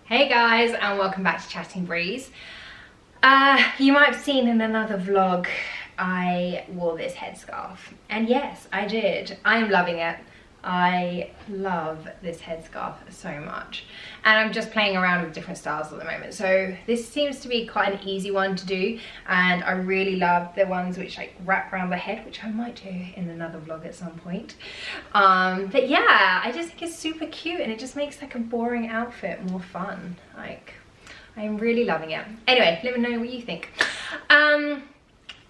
Hey guys, and welcome back to Chatting Breeze. You might have seen in another vlog I wore this headscarf, and yes, I did. I'm loving it. I love this headscarf so much, and I'm just playing around with different styles at the moment. So this seems to be quite an easy one to do, and I really love the ones which like wrap around the head, which I might do in another vlog at some point. But yeah, I just think it's super cute, and it just makes like a boring outfit more fun. Like, I'm really loving it. Anyway, let me know what you think.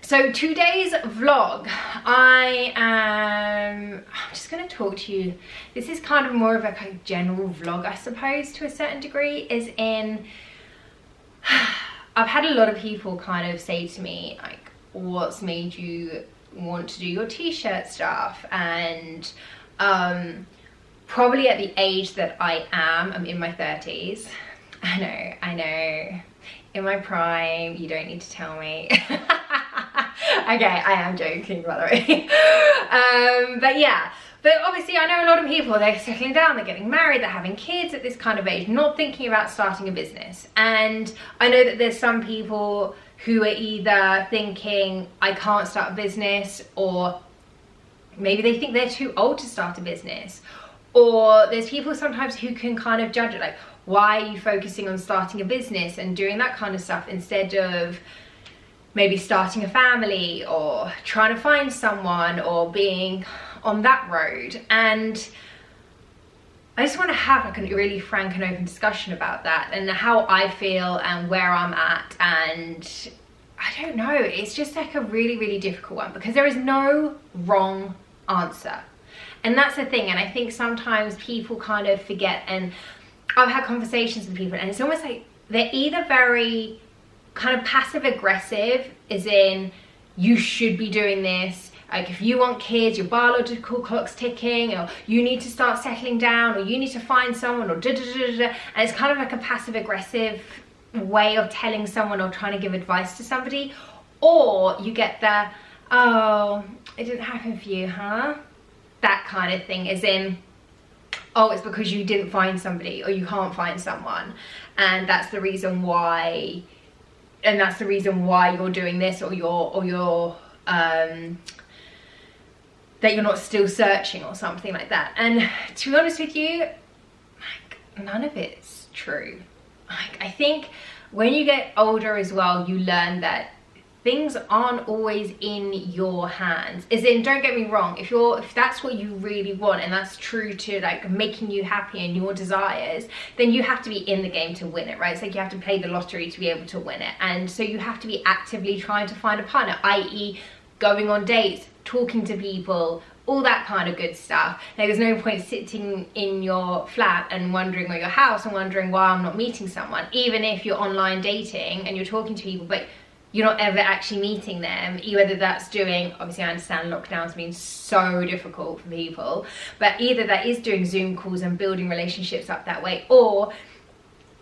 So today's vlog, I'm just going to talk to you. This is kind of more of a kind of general vlog, I suppose, to a certain degree, is in, I've had a lot of people kind of say to me, like, what's made you want to do your t-shirt stuff? And probably at the age that I am, I'm in my 30s. I know, in my prime, you don't need to tell me. Okay, I am joking, by the way. But yeah, but obviously I know a lot of people, they're settling down, they're getting married, they're having kids at this kind of age, not thinking about starting a business. And I know that there's some people who are either thinking, I can't start a business, or maybe they think they're too old to start a business. Or there's people sometimes who can kind of judge it, like, why are you focusing on starting a business and doing that kind of stuff instead of maybe starting a family or trying to find someone or being on that road? And I just want to have like a really frank and open discussion about that and how I feel and where I'm at. And I don't know, it's just like a really difficult one, because there is no wrong answer. And that's the thing, and I think sometimes people kind of forget, and I've had conversations with people, and it's almost like they're either very kind of passive aggressive, as in, you should be doing this, like if you want kids, your biological clock's ticking, or you need to start settling down, or you need to find someone, or and it's kind of like a passive aggressive way of telling someone or trying to give advice to somebody. Or you get the, oh, it didn't happen for you, huh? That kind of thing, as in, oh, it's because you didn't find somebody or you can't find someone, and that's the reason why, and that's the reason why you're doing this, or you're that you're not still searching or something like that. And to be honest with you, like, none of it's true. Like, I think when you get older as well, you learn that things aren't always in your hands. As in, don't get me wrong, if that's what you really want and that's true to like making you happy and your desires, then you have to be in the game to win it, right? It's like you have to play the lottery to be able to win it. And so you have to be actively trying to find a partner, i.e. going on dates, talking to people, all that kind of good stuff. Like, there's no point sitting in your flat and wondering, or your house, and wondering why I'm not meeting someone, even if you're online dating and you're talking to people, but you're not ever actually meeting them. Whether that's doing, obviously I understand lockdown's been so difficult for people, but either that is doing Zoom calls and building relationships up that way, or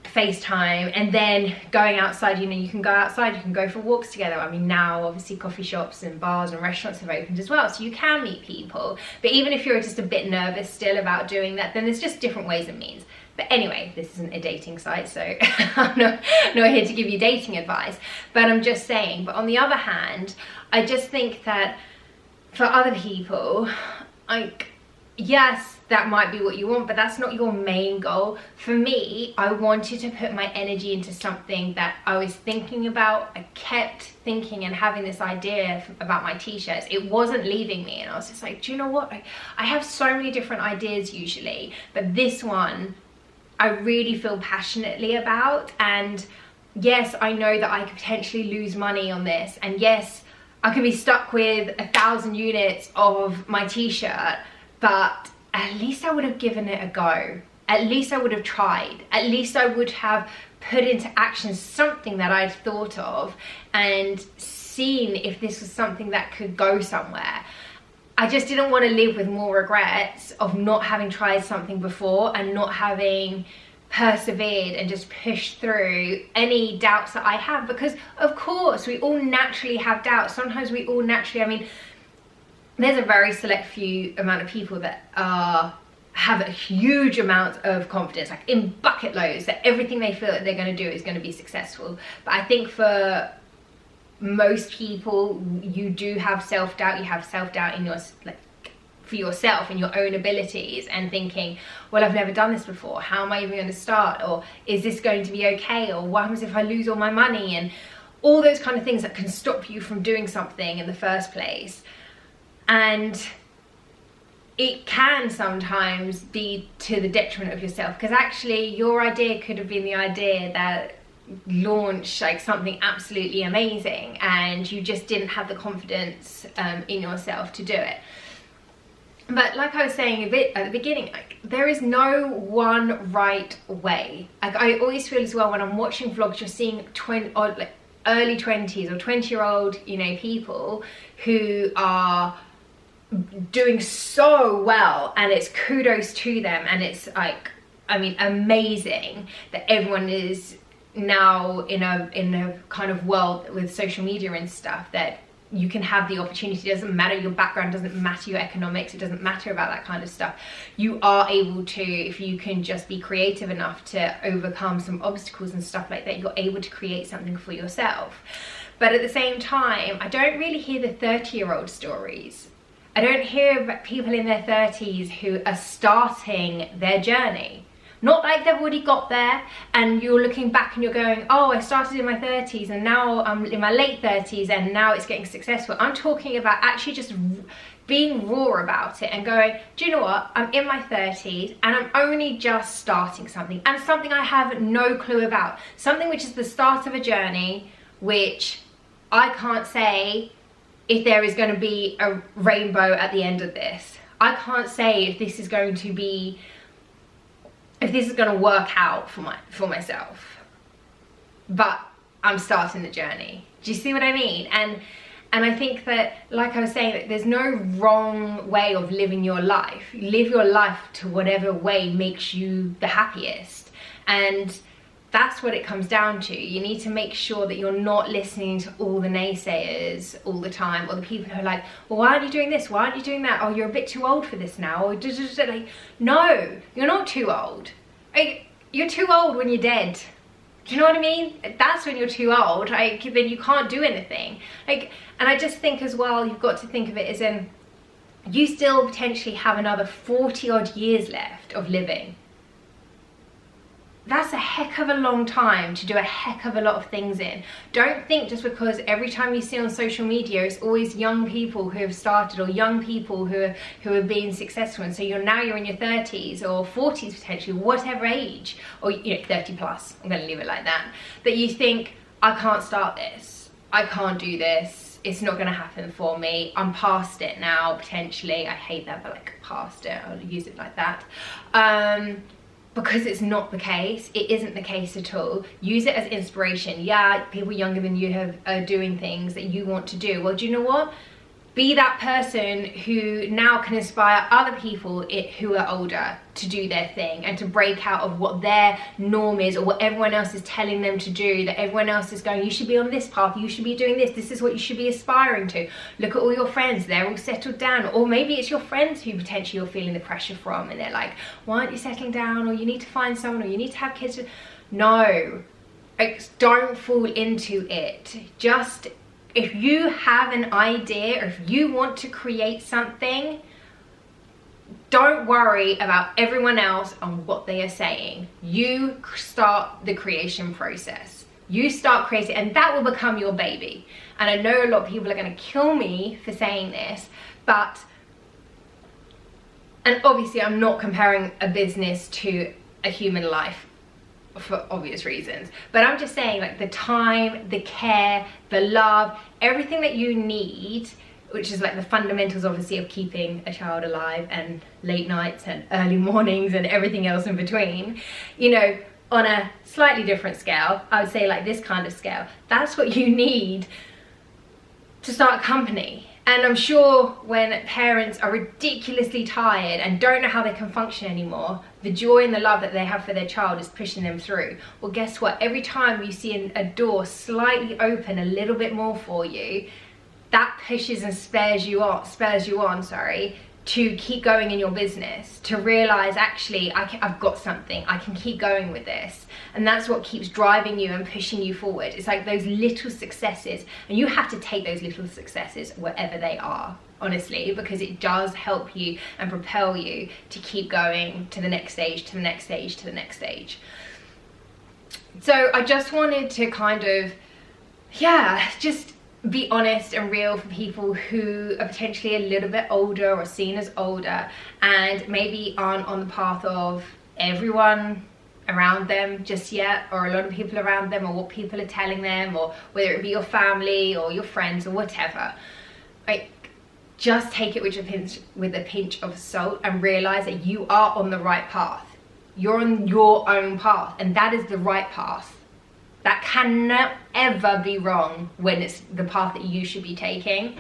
FaceTime, and then going outside. You know, you can go outside, you can go for walks together. I mean, now obviously coffee shops and bars and restaurants have opened as well, so you can meet people. But even if you're just a bit nervous still about doing that, then there's just different ways and means. But anyway, this isn't a dating site, so I'm not here to give you dating advice, but I'm just saying. But on the other hand, I just think that for other people, like, yes, that might be what you want, but that's not your main goal. For me, I wanted to put my energy into something that I was thinking about. I kept thinking and having this idea about my t-shirts. It wasn't leaving me, and I was just like, do you know what? I have so many different ideas usually, but this one I really feel passionately about. And yes, I know that I could potentially lose money on this, and yes, I could be stuck with 1,000 units of my t-shirt, but at least I would have given it a go. At least I would have tried. At least I would have put into action something that I'd thought of and seen if this was something that could go somewhere. I just didn't want to live with more regrets of not having tried something before and not having persevered and just pushed through any doubts that I have, because of course we all naturally have doubts. Sometimes we all naturally, I mean, there's a very select few amount of people that are have a huge amount of confidence, like in bucket loads, that everything they feel that they're going to do is going to be successful. But I think for most people, you do have self-doubt. You have self-doubt in your, like, for yourself and your own abilities, and thinking, well, I've never done this before, how am I even going to start, or is this going to be okay, or what happens if I lose all my money, and all those kind of things that can stop you from doing something in the first place. And it can sometimes be to the detriment of yourself, because actually your idea could have been the idea that launched like something absolutely amazing, and you just didn't have the confidence in yourself to do it. But like I was saying a bit at the beginning, like, there is no one right way. Like, I always feel as well when I'm watching vlogs, you're seeing like early 20s or 20-year-old, you know, people who are doing so well, and it's kudos to them, and it's like, I mean, amazing that everyone is now in a kind of world with social media and stuff, that you can have the opportunity. It doesn't matter your background, doesn't matter your economics, it doesn't matter about that kind of stuff. You are able to, if you can just be creative enough to overcome some obstacles and stuff like that, you're able to create something for yourself. But at the same time, I don't really hear the 30-year-old stories. I don't hear about people in their 30s who are starting their journey. Not like they've already got there and you're looking back and you're going, oh, I started in my 30s and now I'm in my late 30s and now it's getting successful. I'm talking about actually just being raw about it and going, do you know what? I'm in my 30s and I'm only just starting something, and something I have no clue about. Something which is the start of a journey, which I can't say if there is going to be a rainbow at the end of this. I can't say if this is going to be, if this is going to work out for myself, but I'm starting the journey. Do you see what I mean? And I think that, like I was saying, that there's no wrong way of living your life. Live your life to whatever way makes you the happiest, and that's what it comes down to. You need to make sure that you're not listening to all the naysayers all the time, or the people who are like, well, why aren't you doing this? Why aren't you doing that? Oh, you're a bit too old for this now. Or like, no, you're not too old. Like, you're too old when you're dead. Do you know what I mean? That's when you're too old. Like, then you can't do anything. Like, and I just think as well, you've got to think of it as in, you still potentially have another 40 odd years left of living. That's a heck of a long time to do a heck of a lot of things in. Don't think just because every time you see on social media it's always young people who have started, or young people who have been successful, and so you're in your 30s or 40s potentially, whatever age, or 30 plus, I'm going to leave it like that, that you think, I can't start this, I can't do this, it's not going to happen for me, I'm past it now potentially. I hate that, but like, past it, I'll use it like that. Because it's not the case. It isn't the case at all. Use it as inspiration. Yeah, people younger than you are doing things that you want to do. Well, do you know what? Be that person who now can inspire other people who are older to do their thing and to break out of what their norm is, or what everyone else is telling them to do, that everyone else is going, you should be on this path, you should be doing this, this is what you should be aspiring to. Look at all your friends, they're all settled down. Or maybe it's your friends who potentially you're feeling the pressure from, and they're like, why aren't you settling down, or you need to find someone, or you need to have kids. No, don't fall into it. Just, if you have an idea, or if you want to create something, don't worry about everyone else and what they are saying. You start the creation process. You start creating, and that will become your baby. And I know a lot of people are going to kill me for saying this, but, and obviously I'm not comparing a business to a human life for obvious reasons, but I'm just saying, like, the time, the care, the love, everything that you need, which is like the fundamentals obviously of keeping a child alive, and late nights and early mornings and everything else in between, on a slightly different scale, I would say like this kind of scale, that's what you need to start a company. And I'm sure when parents are ridiculously tired and don't know how they can function anymore, the joy and the love that they have for their child is pushing them through. Well, guess what? Every time you see a door slightly open a little bit more for you, that pushes and spurs you on, to keep going in your business, to realize actually I've got something, I can keep going with this. And that's what keeps driving you and pushing you forward. It's like those little successes, and you have to take those little successes wherever they are, honestly, because it does help you and propel you to keep going to the next stage, to the next stage, to the next stage. So I just wanted to kind of, yeah, just be honest and real for people who are potentially a little bit older or seen as older and maybe aren't on the path of everyone around them just yet, or a lot of people around them, or what people are telling them, or whether it be your family or your friends or whatever. Like, just take it with a pinch of salt and realize that you are on the right path. You're on your own path, and that is the right path. That cannot ever be wrong when it's the path that you should be taking.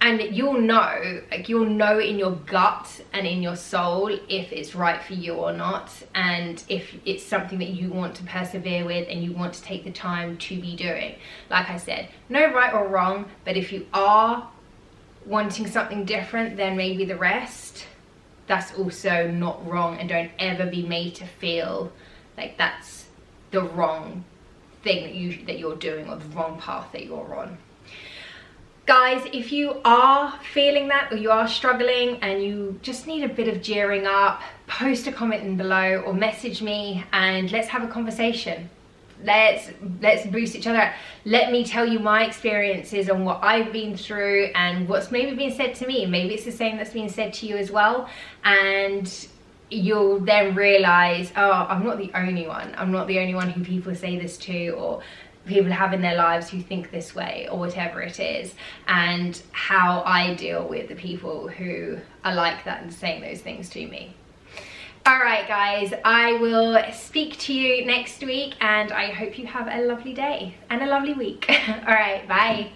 And you'll know, like you'll know in your gut and in your soul if it's right for you or not, and if it's something that you want to persevere with and you want to take the time to be doing. Like I said, no right or wrong, but if you are wanting something different than maybe the rest, that's also not wrong, and don't ever be made to feel like that's the wrong thing that you're doing, or the wrong path that you're on. Guys, if you are feeling that, or you are struggling and you just need a bit of gearing up, post a comment in below or message me and let's have a conversation. Let's boost each other up. Let me tell you my experiences on what I've been through and what's maybe been said to me. Maybe it's the same that's being said to you as well, and you'll then realize, oh, I'm not the only one. I'm not the only one who people say this to, or people have in their lives who think this way, or whatever it is, and how I deal with the people who are like that and saying those things to me. All right, guys, I will speak to you next week, and I hope you have a lovely day and a lovely week. All right, bye.